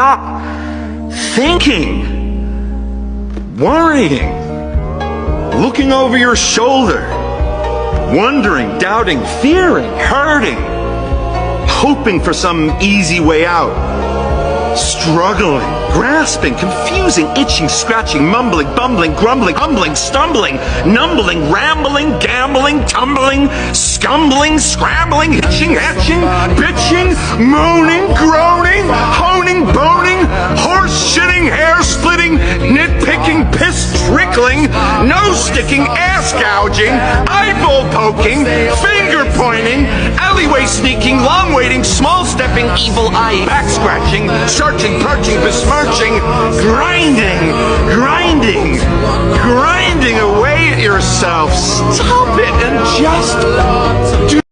stop thinking, worrying, looking over your shoulder, wondering, doubting, fearing, hurting, hoping for some easy way out, struggling, grasping, confusing, itching, scratching, mumbling, bumbling, grumbling, humbling, stumbling, numbling, rambling, gambling, tumbling, scumbling, scrambling, hitching, hatching, bitching, moaning, groaning, honing, boning, horse shitting, hair splitting, nitpicking, piss trickling, nose sticking, ass gouging, eyeball poking, finger pointing, alleyway sneaking, long waiting, small stepping, evil eye, back scratching, searching, purging, besmirching, grinding away at yourself. Stop it and just do